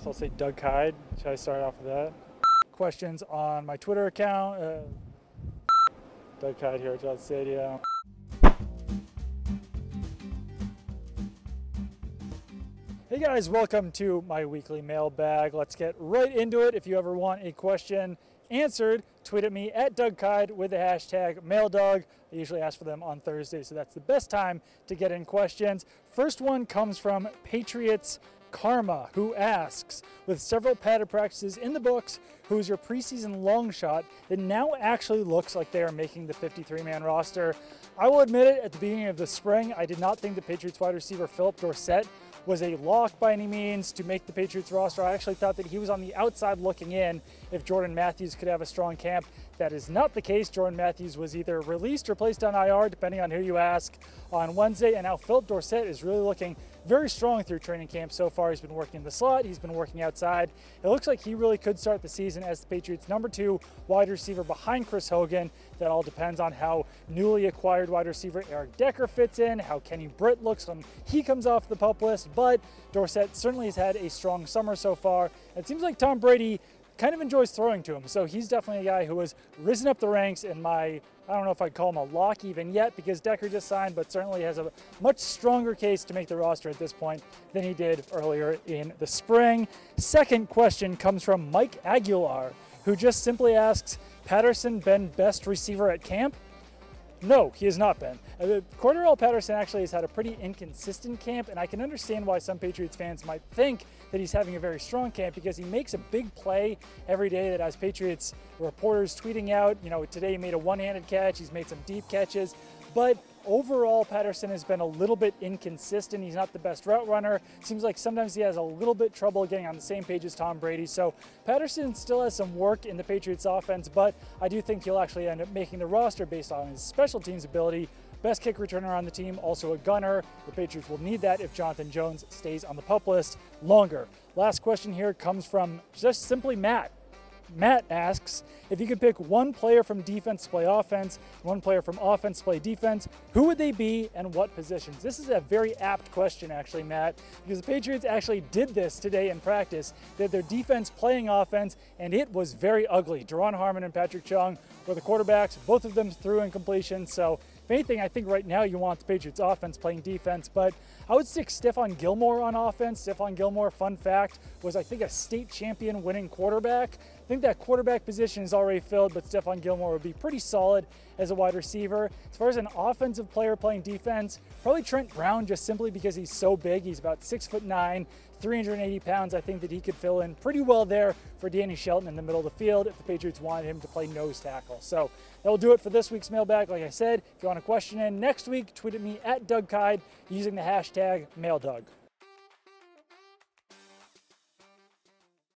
guess I'll say Doug Kyed. Should I start off with that? Questions on my Twitter account. Doug Kyed here at Gillette Stadium. Hey guys, welcome to my weekly mailbag. Let's get right into it. If you ever want a question answered, tweet at me at Doug Kyed with the hashtag MailDoug. I usually ask for them on Thursday, so that's the best time to get in questions. First one comes from Patriots Karma, who asks, with several padded practices in the books, who is your preseason long shot that now actually looks like they are making the 53-man roster? I will admit it, at the beginning of the spring, I did not think the Patriots wide receiver Phillip Dorsett was a lock by any means to make the Patriots roster. I actually thought that he was on the outside looking in if Jordan Matthews could have a strong camp. That is not the case. Jordan Matthews was either released or placed on IR, depending on who you ask, on Wednesday. And now Phillip Dorsett is really looking very strong through training camp so far. He's been working in the slot. He's been working outside. It looks like he really could start the season as the Patriots' #2 wide receiver behind Chris Hogan. That all depends on how newly acquired wide receiver Eric Decker fits in, how Kenny Britt looks when he comes off the PUP list. But Dorsett certainly has had a strong summer so far. It seems like Tom Brady kind of enjoys throwing to him. So he's definitely a guy who has risen up the ranks in my, I don't know if I'd call him a lock even yet because Decker just signed, but certainly has a much stronger case to make the roster at this point than he did earlier in the spring. Second question comes from Mike Aguilar, who just simply asks, Patterson been best receiver at camp? No, he has not been. Cordarrelle Patterson actually has had a pretty inconsistent camp, and I can understand why some Patriots fans might think that he's having a very strong camp because he makes a big play every day that has Patriots reporters tweeting out, you know, today he made a one-handed catch, he's made some deep catches, but overall, Patterson has been a little bit inconsistent. He's not the best route runner. Seems like sometimes he has a little bit trouble getting on the same page as Tom Brady. So Patterson still has some work in the Patriots offense, but I do think he'll actually end up making the roster based on his special teams ability. Best kick returner on the team, also a gunner. The Patriots will need that if Jonathan Jones stays on the PUP list longer. Last question here comes from just simply Matt. Matt asks, if you could pick one player from defense to play offense, one player from offense to play defense, who would they be and what positions? This is a very apt question, actually, Matt, because the Patriots actually did this today in practice. They had their defense playing offense, and it was very ugly. Duron Harmon and Patrick Chung were the quarterbacks. Both of them threw incompletion. So if anything, I think right now you want the Patriots offense playing defense, but I would stick Stephon Gilmore on offense. Stephon Gilmore, fun fact, was I think a state champion winning quarterback. I think that quarterback position is already filled, but Stephon Gilmore would be pretty solid as a wide receiver. As far as an offensive player playing defense, probably Trent Brown, just simply because he's so big. He's about 6'9", 380 pounds. I think that he could fill in pretty well there for Danny Shelton in the middle of the field if the Patriots wanted him to play nose tackle. So that will do it for this week's mailbag. Like I said, if you want a question in next week, tweet at me at Doug Kyed using the hashtag MailDoug.